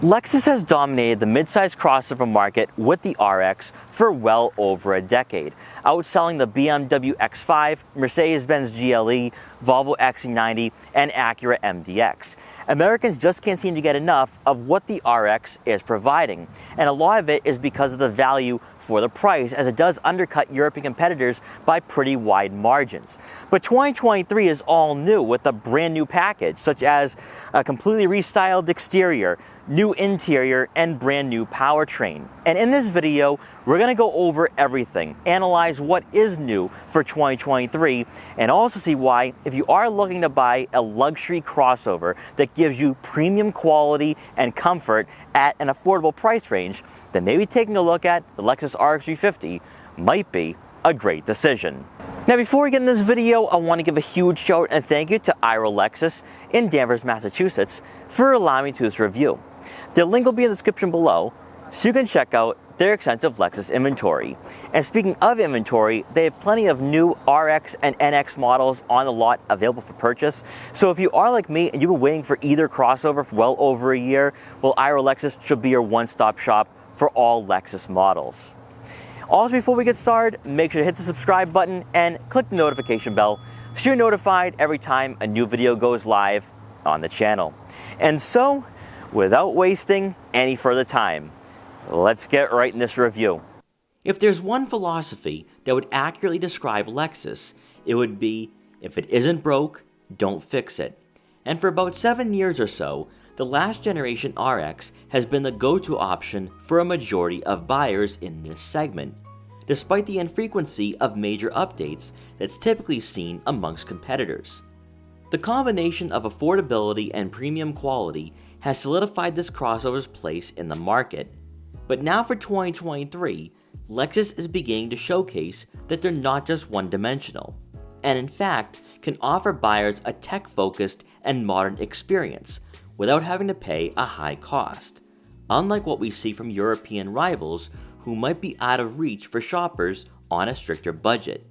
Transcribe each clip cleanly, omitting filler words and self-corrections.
Lexus has dominated the midsize crossover market with the RX for well over a decade, outselling the BMW X5, Mercedes-Benz GLE, Volvo XC90, and Acura MDX. Americans just can't seem to get enough of what the RX is providing, and a lot of it is because of the value for the price, as it does undercut European competitors by pretty wide margins. But 2023 is all new with a brand new package, such as a completely restyled exterior, new interior, and brand new powertrain. And in this video, we're going to go over everything, analyze what is new for 2023, and also see why, if you are looking to buy a luxury crossover that gives you premium quality and comfort at an affordable price range, then maybe taking a look at the Lexus RX 350 might be a great decision. Now, before we get in this video, I want to give a huge shout and thank you to Ira Lexus in Danvers, Massachusetts for allowing me to do this review. The link will be in the description below, so you can check out their extensive Lexus inventory. And speaking of inventory, they have plenty of new RX and NX models on the lot available for purchase. So if you are like me and you've been waiting for either crossover for well over a year, well, Ira Lexus should be your one-stop shop for all Lexus models. Also, before we get started, make sure to hit the subscribe button and click the notification bell so you're notified every time a new video goes live on the channel. And so, without wasting any further time, let's get right in this review. If there's one philosophy that would accurately describe Lexus, it would be, if it isn't broke, don't fix it. And for about 7 years or so, the last generation RX has been the go-to option for a majority of buyers in this segment, despite the infrequency of major updates that's typically seen amongst competitors. The combination of affordability and premium quality has solidified this crossover's place in the market. But now for 2023, Lexus is beginning to showcase that they're not just one-dimensional, and in fact can offer buyers a tech-focused and modern experience without having to pay a high cost, unlike what we see from European rivals who might be out of reach for shoppers on a stricter budget.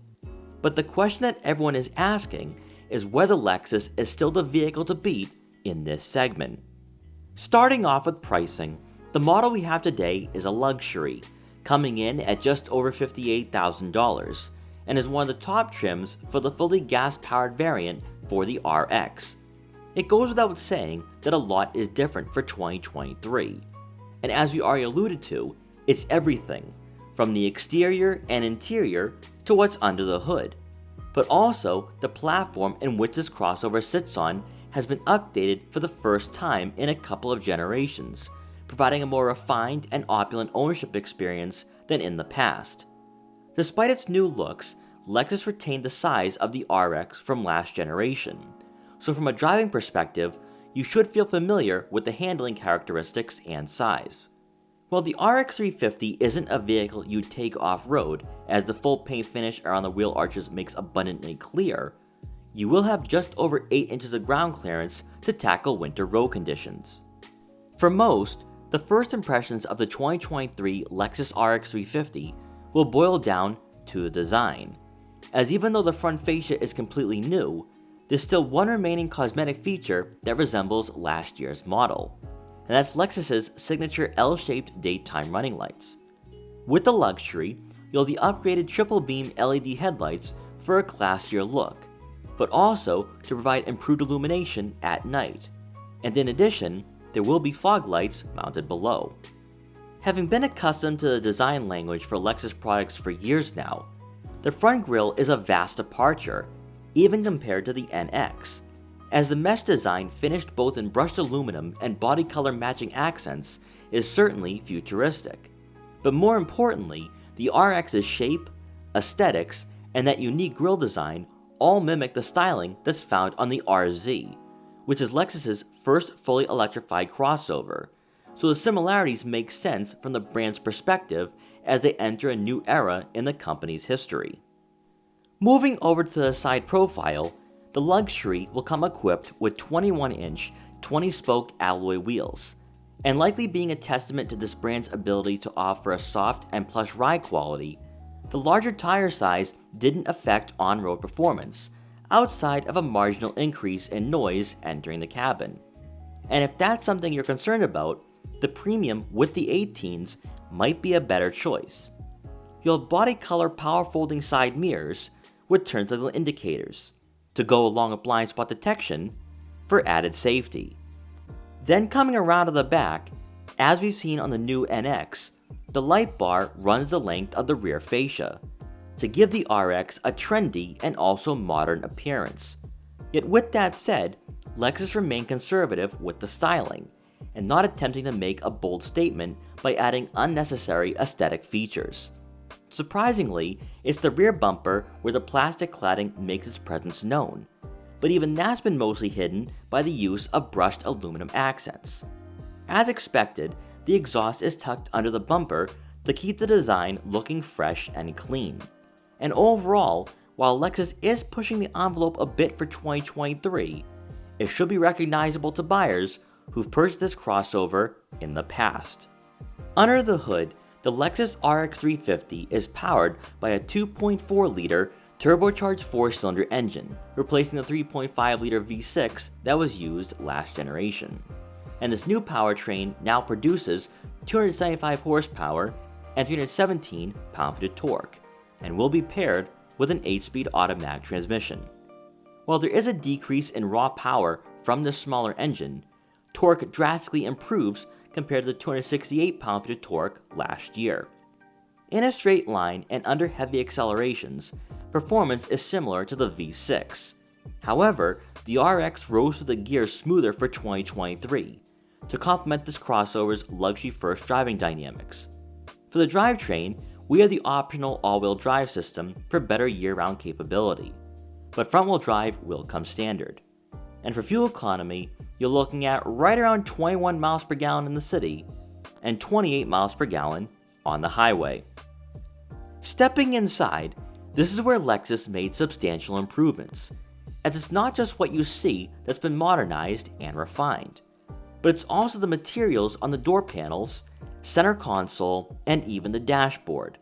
But the question that everyone is asking is whether Lexus is still the vehicle to beat in this segment. Starting off with pricing, the model we have today is a luxury, coming in at just over $58,000, and is one of the top trims for the fully gas-powered variant for the RX. It goes without saying that a lot is different for 2023, and as we already alluded to, it's everything, from the exterior and interior to what's under the hood. But also, the platform in which this crossover sits on has been updated for the first time in a couple of generations, providing a more refined and opulent ownership experience than in the past. Despite its new looks, Lexus retained the size of the RX from last generation, so from a driving perspective, you should feel familiar with the handling characteristics and size. While the RX 350 isn't a vehicle you take off-road, as the full paint finish around the wheel arches makes abundantly clear, you will have just over 8 inches of ground clearance to tackle winter road conditions. For most, the first impressions of the 2023 Lexus RX 350 will boil down to the design, as even though the front fascia is completely new, there's still one remaining cosmetic feature that resembles last year's model, and that's Lexus's signature L-shaped daytime running lights. With the luxury, you'll have the upgraded triple beam LED headlights for a classier look, but also to provide improved illumination at night, and in addition, there will be fog lights mounted below. Having been accustomed to the design language for Lexus products for years now, the front grille is a vast departure, even compared to the NX, as the mesh design finished both in brushed aluminum and body color matching accents is certainly futuristic. But more importantly, the RX's shape, aesthetics, and that unique grille design all mimic the styling that's found on the RZ, which is Lexus's first fully electrified crossover, so the similarities make sense from the brand's perspective as they enter a new era in the company's history. Moving over to the side profile, the luxury will come equipped with 21-inch, 20-spoke alloy wheels, and likely being a testament to this brand's ability to offer a soft and plush ride quality, the larger tire size didn't affect on-road performance, outside of a marginal increase in noise entering the cabin. And if that's something you're concerned about, the premium with the 18s might be a better choice. You'll have body color power folding side mirrors with turn signal indicators to go along with blind spot detection for added safety. Then coming around to the back, as we've seen on the new NX, the light bar runs the length of the rear fascia to give the RX a trendy and also modern appearance. Yet with that said, Lexus remained conservative with the styling and not attempting to make a bold statement by adding unnecessary aesthetic features. Surprisingly, it's the rear bumper where the plastic cladding makes its presence known, but even that's been mostly hidden by the use of brushed aluminum accents. As expected, the exhaust is tucked under the bumper to keep the design looking fresh and clean. And overall, while Lexus is pushing the envelope a bit for 2023, it should be recognizable to buyers who've purchased this crossover in the past. Under the hood, the Lexus RX 350 is powered by a 2.4-liter turbocharged 4-cylinder engine, replacing the 3.5-liter V6 that was used last generation. And this new powertrain now produces 275 horsepower and 317 pound-feet of torque, and will be paired with an 8-speed automatic transmission. While there is a decrease in raw power from this smaller engine, torque drastically improves compared to the 268 pound-feet of torque last year. In a straight line and under heavy accelerations, performance is similar to the V6. However, the RX rose through the gears smoother for 2023 to complement this crossover's luxury-first driving dynamics. For the drivetrain, we have the optional all-wheel drive system for better year-round capability, but front-wheel drive will come standard. And for fuel economy, you're looking at right around 21 miles per gallon in the city and 28 miles per gallon on the highway. Stepping inside, this is where Lexus made substantial improvements, as it's not just what you see that's been modernized and refined, but it's also the materials on the door panels, center console, and even the dashboard.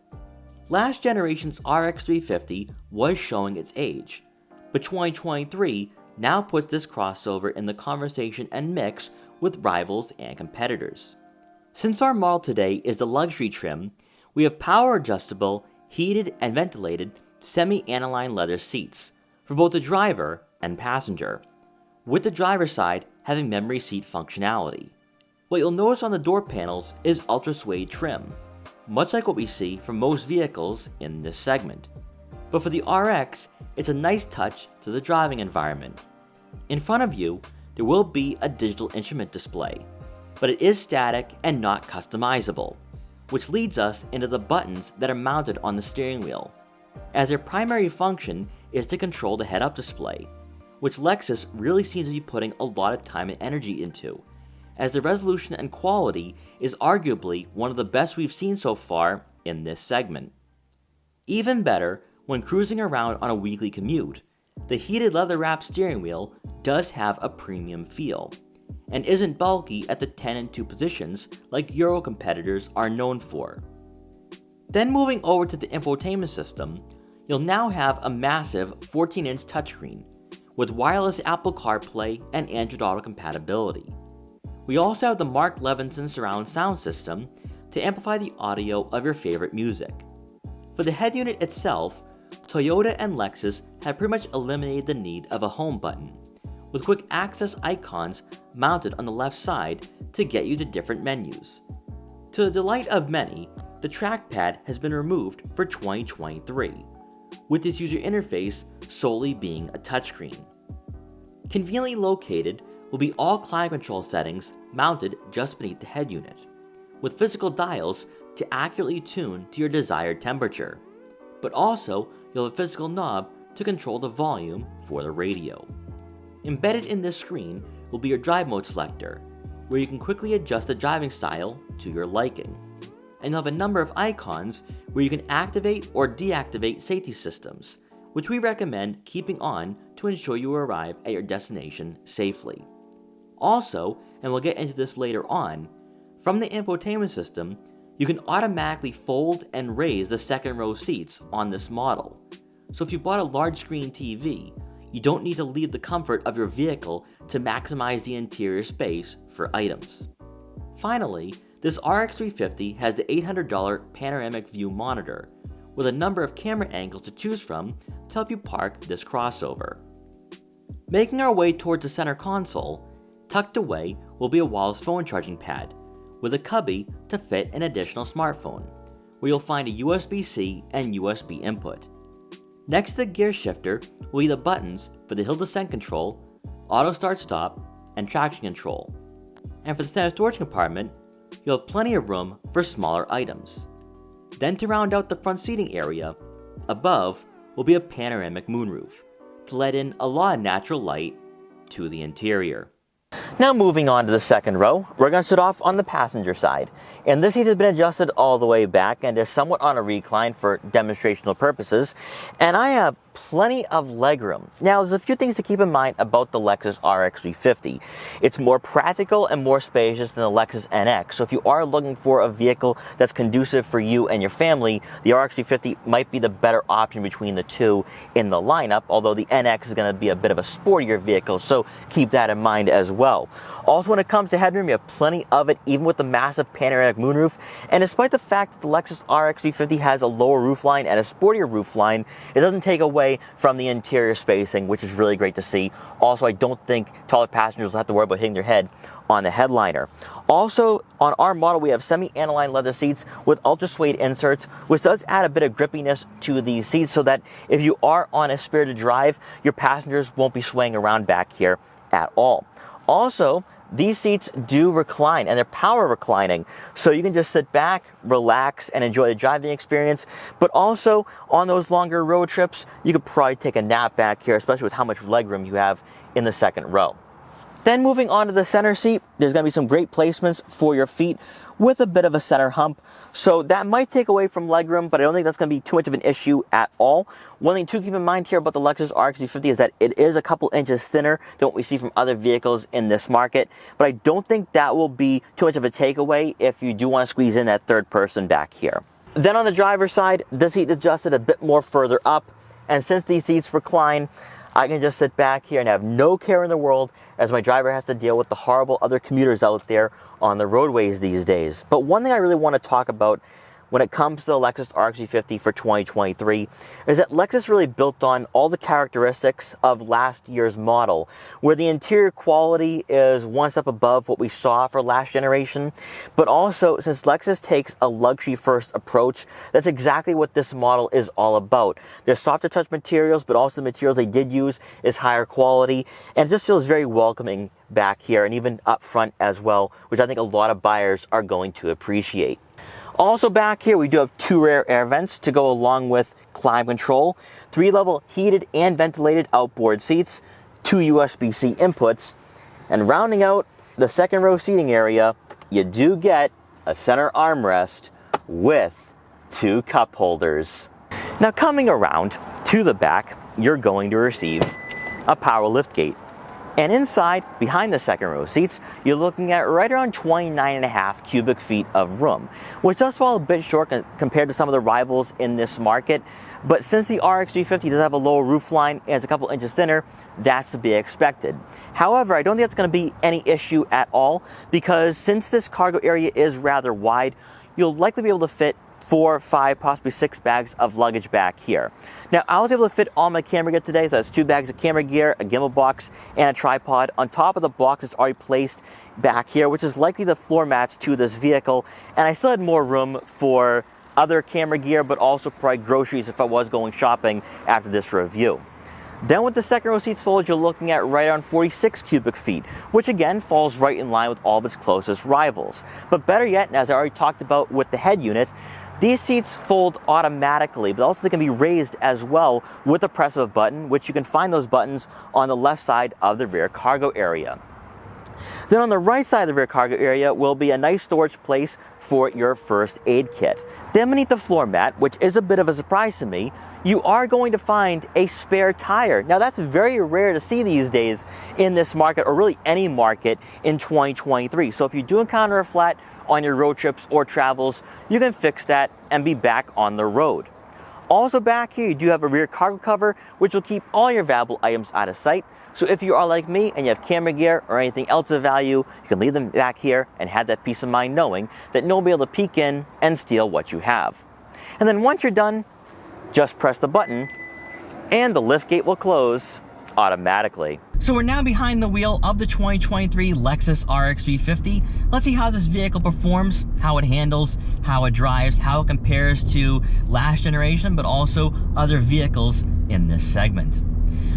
Last generation's RX 350 was showing its age, but 2023 now puts this crossover in the conversation and mix with rivals and competitors. Since our model today is the luxury trim, we have power adjustable, heated and ventilated semi-aniline leather seats for both the driver and passenger, with the driver's side having memory seat functionality. What you'll notice on the door panels is ultra suede trim, much like what we see from most vehicles in this segment. But for the RX, it's a nice touch to the driving environment. In front of you, there will be a digital instrument display, but it is static and not customizable, which leads us into the buttons that are mounted on the steering wheel, as their primary function is to control the head-up display, which Lexus really seems to be putting a lot of time and energy into, as the resolution and quality is arguably one of the best we've seen so far in this segment. Even better, when cruising around on a weekly commute, the heated leather-wrapped steering wheel does have a premium feel, and isn't bulky at the 10 and 2 positions like Euro competitors are known for. Then moving over to the infotainment system, you'll now have a massive 14-inch touchscreen with wireless Apple CarPlay and Android Auto compatibility. We also have the Mark Levinson surround sound system to amplify the audio of your favorite music. For the head unit itself, Toyota and Lexus have pretty much eliminated the need of a home button, with quick access icons mounted on the left side to get you to different menus. To the delight of many, the trackpad has been removed for 2023, with its user interface solely being a touchscreen. Conveniently located will be all climate control settings mounted just beneath the head unit, with physical dials to accurately tune to your desired temperature, but also you'll have a physical knob to control the volume for the radio. Embedded in this screen will be your drive mode selector, where you can quickly adjust the driving style to your liking, and you'll have a number of icons where you can activate or deactivate safety systems, which we recommend keeping on to ensure you arrive at your destination safely. Also, and we'll get into this later on, from the infotainment system, you can automatically fold and raise the second row seats on this model. So if you bought a large screen TV, you don't need to leave the comfort of your vehicle to maximize the interior space for items. Finally, this RX 350 has the $800 Panoramic View monitor, with a number of camera angles to choose from to help you park this crossover. Making our way towards the center console, tucked away will be a wireless phone charging pad, with a cubby to fit an additional smartphone, where you'll find a USB-C and USB input. Next to the gear shifter will be the buttons for the hill descent control, auto start stop, and traction control. And for the center storage compartment, you'll have plenty of room for smaller items. Then to round out the front seating area, above will be a panoramic moonroof to let in a lot of natural light to the interior. Now moving on to the second row, we're going to sit off on the passenger side. And this seat has been adjusted all the way back and is somewhat on a recline for demonstrational purposes. And I have plenty of legroom. Now, there's a few things to keep in mind about the Lexus RX 350. It's more practical and more spacious than the Lexus NX. So if you are looking for a vehicle that's conducive for you and your family, the RX 350 might be the better option between the two in the lineup, although the NX is going to be a bit of a sportier vehicle, so keep that in mind as well. Also, when it comes to headroom, you have plenty of it, even with the massive panoramic moonroof. And despite the fact that the Lexus RX 350 has a lower roofline and a sportier roofline, it doesn't take away from the interior spacing, which is really great to see. Also, I don't think taller passengers will have to worry about hitting their head on the headliner. Also, on our model, we have semi-aniline leather seats with ultra suede inserts, which does add a bit of grippiness to these seats so that if you are on a spirited drive, your passengers won't be swaying around back here at all. Also, these seats do recline, and they're power reclining, so you can just sit back, relax, and enjoy the driving experience. But also, on those longer road trips, you could probably take a nap back here, especially with how much legroom you have in the second row. Then moving on to the center seat, there's going to be some great placements for your feet with a bit of a center hump. So that might take away from legroom, but I don't think that's going to be too much of an issue at all. One thing to keep in mind here about the Lexus RX 350 is that it is a couple inches thinner than what we see from other vehicles in this market, but I don't think that will be too much of a takeaway if you do want to squeeze in that third person back here. Then on the driver's side, the seat is adjusted a bit more further up, and since these seats recline, I can just sit back here and have no care in the world as my driver has to deal with the horrible other commuters out there on the roadways these days. But one thing I really want to talk about when it comes to the Lexus RX 350 for 2023 is that Lexus really built on all the characteristics of last year's model, where the interior quality is one step above what we saw for last generation. But also, since Lexus takes a luxury-first approach, that's exactly what this model is all about. There's softer touch materials, but also the materials they did use is higher quality, and it just feels very welcoming back here and even up front as well, which I think a lot of buyers are going to appreciate. Also back here, we do have two rear air vents to go along with climate control, 3-level heated and ventilated outboard seats, 2 USB-C inputs, and rounding out the second row seating area, you do get a center armrest with 2 cup holders. Now coming around to the back, you're going to receive a power liftgate. And inside, behind the second row seats, you're looking at right around 29.5 cubic feet of room, which does fall a bit short compared to some of the rivals in this market. But since the RX 350 does have a lower roofline and it's a couple inches thinner, that's to be expected. However, I don't think that's going to be any issue at all, because since this cargo area is rather wide, you'll likely be able to fit 4, 5, possibly 6 bags of luggage back here. Now, I was able to fit all my camera gear today, so that's 2 bags of camera gear, a gimbal box, and a tripod on top of the box that's already placed back here, which is likely the floor mats to this vehicle. And I still had more room for other camera gear, but also probably groceries if I was going shopping after this review. Then with the second row seats folded, you're looking at right around 46 cubic feet, which again falls right in line with all of its closest rivals. But better yet, and as I already talked about with the head unit, these seats fold automatically, but also they can be raised as well with the press of a button, which you can find those buttons on the left side of the rear cargo area. Then on the right side of the rear cargo area will be a nice storage place for your first aid kit. Then beneath the floor mat, which is a bit of a surprise to me, you are going to find a spare tire. Now that's very rare to see these days in this market, or really any market in 2023. So if you do encounter a flat on your road trips or travels, you can fix that and be back on the road. Also back here, you do have a rear cargo cover, which will keep all your valuable items out of sight. So if you are like me and you have camera gear or anything else of value, you can leave them back here and have that peace of mind knowing that nobody will be able to peek in and steal what you have. And then once you're done, just press the button and the liftgate will close automatically. So we're now behind the wheel of the 2023 Lexus RX 350. Let's see how this vehicle performs, how it handles, how it drives, how it compares to last generation, but also other vehicles in this segment.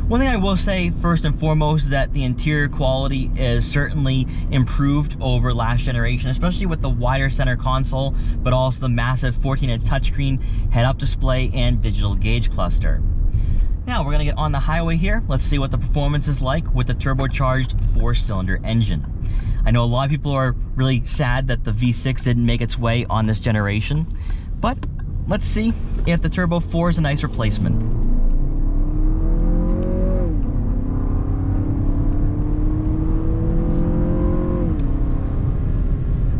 One thing I will say first and foremost is that the interior quality is certainly improved over last generation, especially with the wider center console, but also the massive 14-inch touchscreen, head-up display, and digital gauge cluster. Now we're gonna get on the highway here. Let's see what the performance is like with the turbocharged 4-cylinder engine. I know a lot of people are really sad that the V6 didn't make its way on this generation, but let's see if the Turbo 4 is a nice replacement.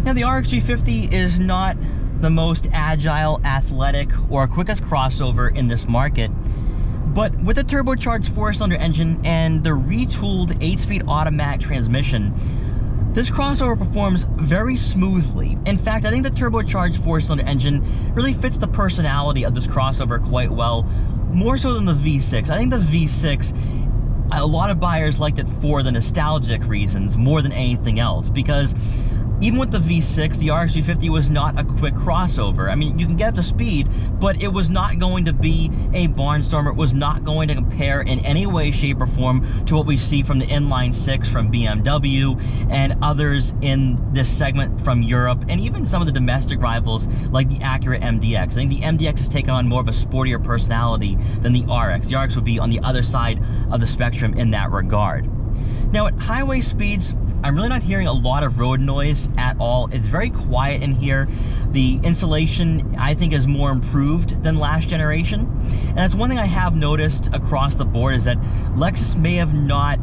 Now the RX 350 is not the most agile, athletic, or quickest crossover in this market, but with the turbocharged 4-cylinder engine and the retooled 8-speed automatic transmission, this crossover performs very smoothly. In fact, I think the turbocharged 4-cylinder engine really fits the personality of this crossover quite well, more so than the V6. I think the V6, a lot of buyers liked it for the nostalgic reasons more than anything else, because even with the V6, the RX 350 was not a quick crossover. I mean, you can get up to speed, but it was not going to be a barnstormer. It was not going to compare in any way, shape, or form to what we see from the inline 6 from BMW and others in this segment from Europe, and even some of the domestic rivals like the Acura MDX. I think the MDX has taken on more of a sportier personality than the RX. The RX would be on the other side of the spectrum in that regard. Now at highway speeds, I'm really not hearing a lot of road noise at all. It's very quiet in here. The insulation, I think, is more improved than last generation. And that's one thing I have noticed across the board, is that Lexus may have not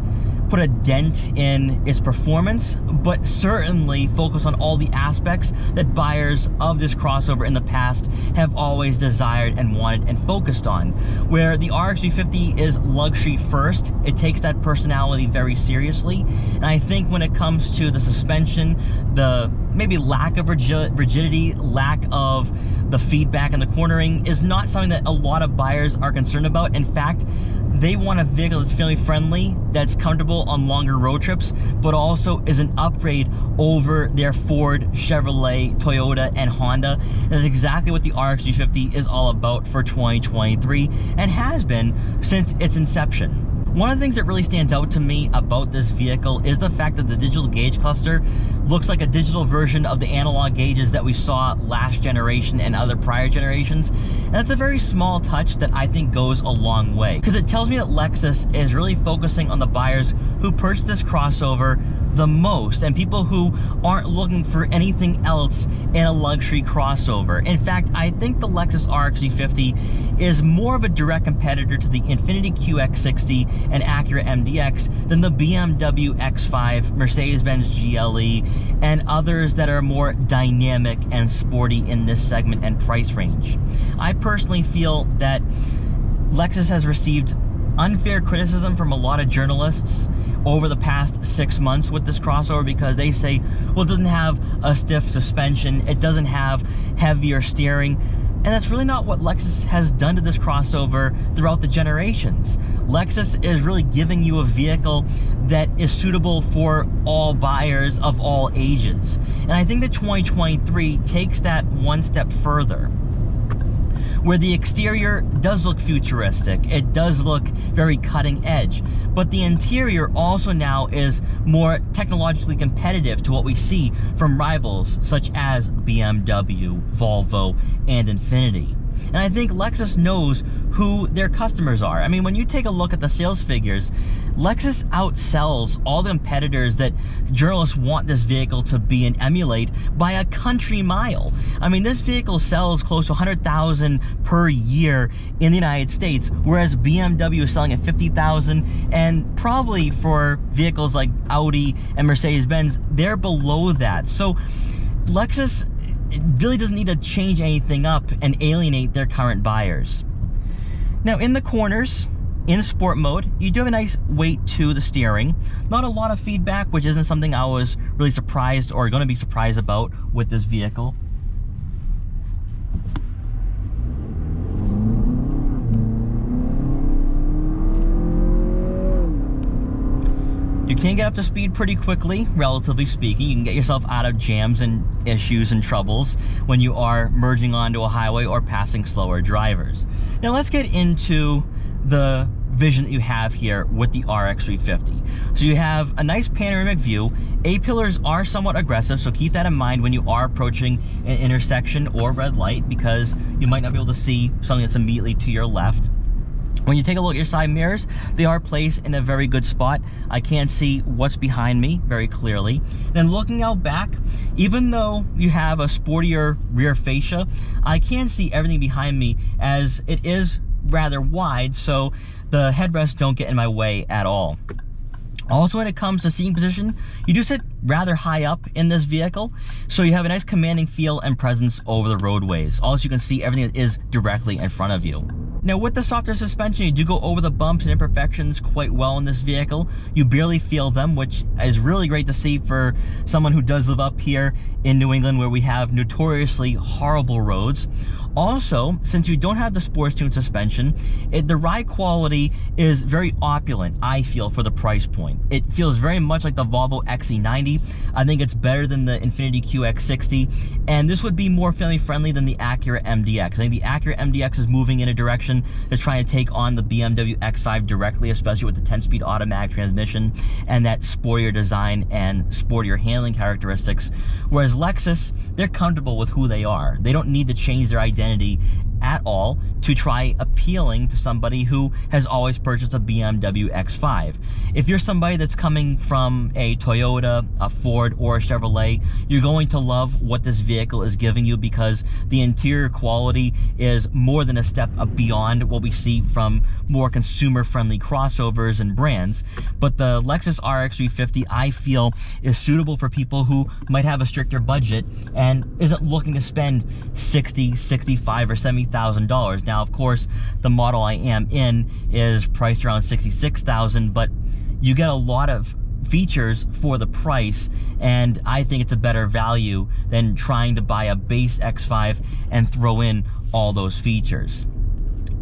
put a dent in its performance, but certainly focus on all the aspects that buyers of this crossover in the past have always desired and wanted and focused on. Where the RX 350 is luxury first, it takes that personality very seriously. And I think when it comes to the suspension, the maybe lack of rigidity, lack of the feedback and the cornering is not something that a lot of buyers are concerned about. In fact, they want a vehicle that's family friendly, that's comfortable on longer road trips, but also is an upgrade over their Ford, Chevrolet, Toyota, and Honda. And that's exactly what the RX 350 is all about for 2023 and has been since its inception. One of the things that really stands out to me about this vehicle is the fact that the digital gauge cluster looks like a digital version of the analog gauges that we saw last generation and other prior generations. And that's a very small touch that I think goes a long way, because it tells me that Lexus is really focusing on the buyers who purchase this crossover the most, and people who aren't looking for anything else in a luxury crossover. In fact, I think the Lexus RX 350 is more of a direct competitor to the Infiniti QX60 and Acura MDX than the BMW X5, Mercedes-Benz GLE, and others that are more dynamic and sporty in this segment and price range. I personally feel that Lexus has received unfair criticism from a lot of journalists over the past 6 months with this crossover, because they say, well, it doesn't have a stiff suspension, it doesn't have heavier steering. And that's really not what Lexus has done to this crossover throughout the generations. Lexus is really giving you a vehicle that is suitable for all buyers of all ages. And I think that 2023 takes that one step further, where the exterior does look futuristic, it does look very cutting edge, but the interior also now is more technologically competitive to what we see from rivals such as BMW, Volvo, and Infiniti. And I think Lexus knows who their customers are. I mean, when you take a look at the sales figures, Lexus outsells all the competitors that journalists want this vehicle to be and emulate by a country mile. I mean, this vehicle sells close to 100,000 per year in the United States, whereas BMW is selling at 50,000, and probably for vehicles like Audi and Mercedes-Benz, they're below that. So Lexus, it really doesn't need to change anything up and alienate their current buyers. Now in the corners, in sport mode, you do have a nice weight to the steering. Not a lot of feedback, which isn't something I was really surprised or going to be surprised about with this vehicle. You can get up to speed pretty quickly, relatively speaking. You can get yourself out of jams and issues and troubles when you are merging onto a highway or passing slower drivers. Now let's get into the vision that you have here with the RX 350. So you have a nice panoramic view. A-pillars are somewhat aggressive, so keep that in mind when you are approaching an intersection or red light, because you might not be able to see something that's immediately to your left. When you take a look at your side mirrors, they are placed in a very good spot. I can see what's behind me very clearly. And looking out back, even though you have a sportier rear fascia, I can see everything behind me as it is rather wide, so the headrests don't get in my way at all. Also, when it comes to seating position, you do sit rather high up in this vehicle, so you have a nice commanding feel and presence over the roadways. Also, you can see everything that is directly in front of you. Now, with the softer suspension, you do go over the bumps and imperfections quite well in this vehicle. You barely feel them, which is really great to see for someone who does live up here in New England, where we have notoriously horrible roads. Also, since you don't have the sports tuned suspension, the ride quality is very opulent, I feel, for the price point. It feels very much like the Volvo XC90. I think it's better than the Infiniti QX60, and this would be more family friendly than the Acura MDX. I think the Acura MDX is moving in a direction to try and take on the BMW X5 directly, especially with the 10-speed automatic transmission and that sportier design and sportier handling characteristics. Whereas Lexus, they're comfortable with who they are. They don't need to change their identity at all to try appealing to somebody who has always purchased a BMW X5. If you're somebody that's coming from a Toyota, a Ford, or a Chevrolet, you're going to love what this vehicle is giving you, because the interior quality is more than a step beyond what we see from more consumer-friendly crossovers and brands. But the Lexus RX 350, I feel, is suitable for people who might have a stricter budget and isn't looking to spend $60,000, $65,000, or $70,000. Now, of course, the model I am in is priced around $66,000, but you get a lot of features for the price, and I think it's a better value than trying to buy a base X5 and throw in all those features.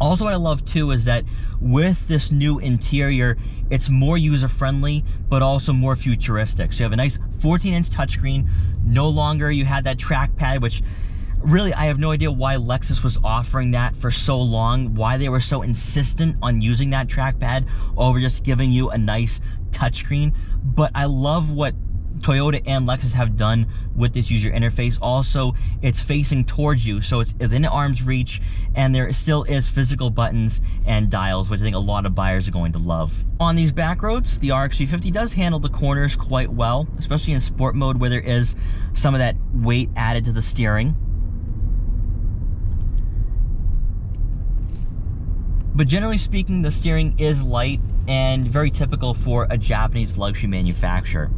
Also, what I love too is that with this new interior, it's more user-friendly, but also more futuristic. So you have a nice 14-inch touchscreen. No longer you had that trackpad, which really, I have no idea why Lexus was offering that for so long, why they were so insistent on using that trackpad over just giving you a nice touchscreen. But I love what Toyota and Lexus have done with this user interface. Also, it's facing towards you, so it's within arm's reach, and there still is physical buttons and dials, which I think a lot of buyers are going to love. On these back roads, the RX 350 does handle the corners quite well, especially in sport mode, where there is some of that weight added to the steering. But generally speaking, the steering is light and very typical for a Japanese luxury manufacturer.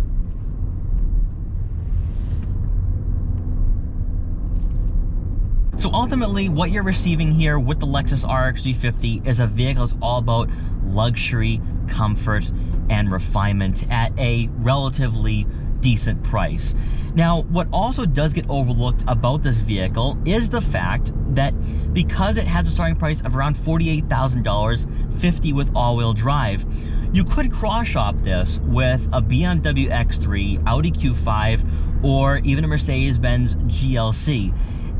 So ultimately, what you're receiving here with the Lexus RX 350 is a vehicle that's all about luxury, comfort, and refinement at a relatively decent price. Now, what also does get overlooked about this vehicle is the fact that because it has a starting price of around $48,000, $50,000 with all-wheel drive, you could cross-shop this with a BMW X3, Audi Q5, or even a Mercedes-Benz GLC.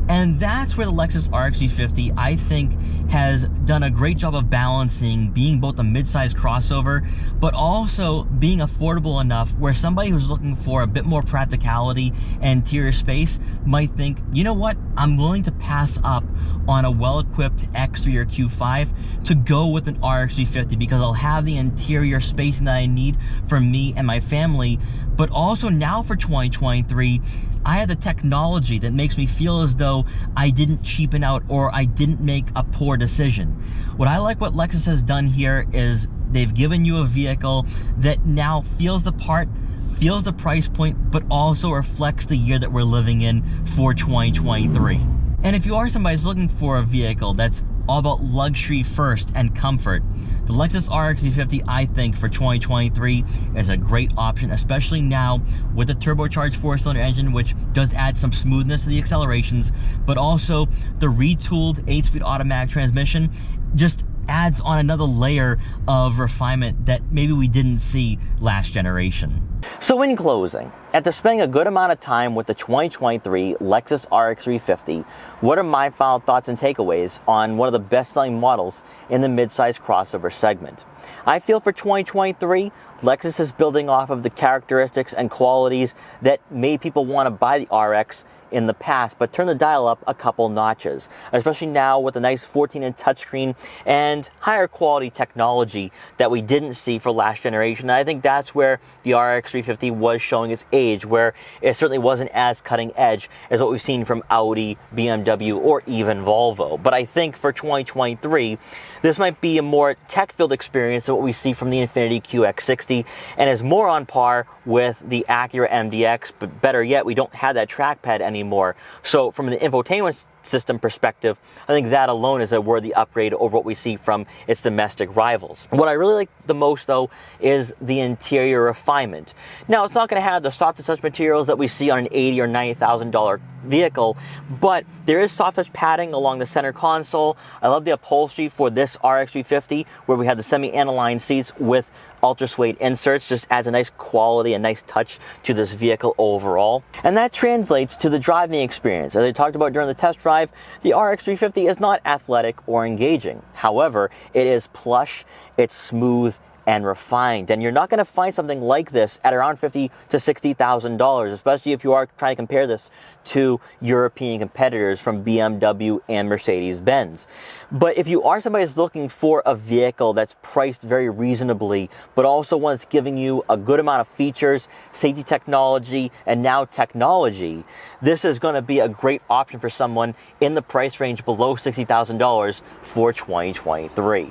And that's where the Lexus RX 350, I think, has done a great job of balancing being both a mid-size crossover, but also being affordable enough where somebody who's looking for a bit more practicality and interior space might think, you know what, I'm willing to pass up on a well-equipped X3 or Q5 to go with an RX 350 because I'll have the interior spacing that I need for me and my family. But also now for 2023, I have the technology that makes me feel as though I didn't cheapen out or I didn't make a poor decision. What I like what Lexus has done here is they've given you a vehicle that now feels the part, feels the price point, but also reflects the year that we're living in for 2023. And if you are somebody who's looking for a vehicle that's all about luxury first and comfort, the Lexus RX 350, I think, for 2023 is a great option, especially now with the turbocharged 4-cylinder engine, which does add some smoothness to the accelerations, but also the retooled 8-speed automatic transmission just adds on another layer of refinement that maybe we didn't see last generation. So in closing, after spending a good amount of time with the 2023 Lexus RX 350, what are my final thoughts and takeaways on one of the best-selling models in the midsize crossover segment? I feel for 2023, Lexus is building off of the characteristics and qualities that made people want to buy the RX in the past, but turn the dial up a couple notches, especially now with a nice 14-inch touchscreen and higher quality technology that we didn't see for last generation. And I think that's where the RX 350 was showing its age, where it certainly wasn't as cutting edge as what we've seen from Audi, BMW, or even Volvo. But I think for 2023, this might be a more tech-filled experience than what we see from the Infiniti QX60, and is more on par with the Acura MDX, but better yet, we don't have that trackpad anymore. So from an infotainment system perspective, I think that alone is a worthy upgrade over what we see from its domestic rivals. What I really like the most, though, is the interior refinement. Now, it's not going to have the soft touch materials that we see on an $80,000 or $90,000 vehicle, but there is soft touch padding along the center console. I love the upholstery for this RX 350, where we have the semi-aniline seats with ultra suede inserts. Just adds a nice quality, a nice touch to this vehicle overall. And that translates to the driving experience. As I talked about during the test drive, the RX 350 is not athletic or engaging. However, it is plush, it's smooth, and refined. And you're not going to find something like this at around $50,000 to $60,000, especially if you are trying to compare this to European competitors from BMW and Mercedes-Benz. But if you are somebody that's looking for a vehicle that's priced very reasonably, but also one that's giving you a good amount of features, safety technology, and now technology, this is going to be a great option for someone in the price range below $60,000 for 2023.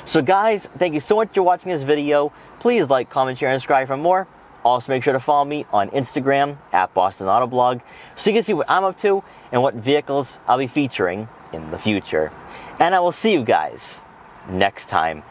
So guys, thank you so much for watching this video. Please like, comment, share, and subscribe for more. Also make sure to follow me on Instagram at Boston Autoblog so you can see what I'm up to and what vehicles I'll be featuring in the future. And I will see you guys next time.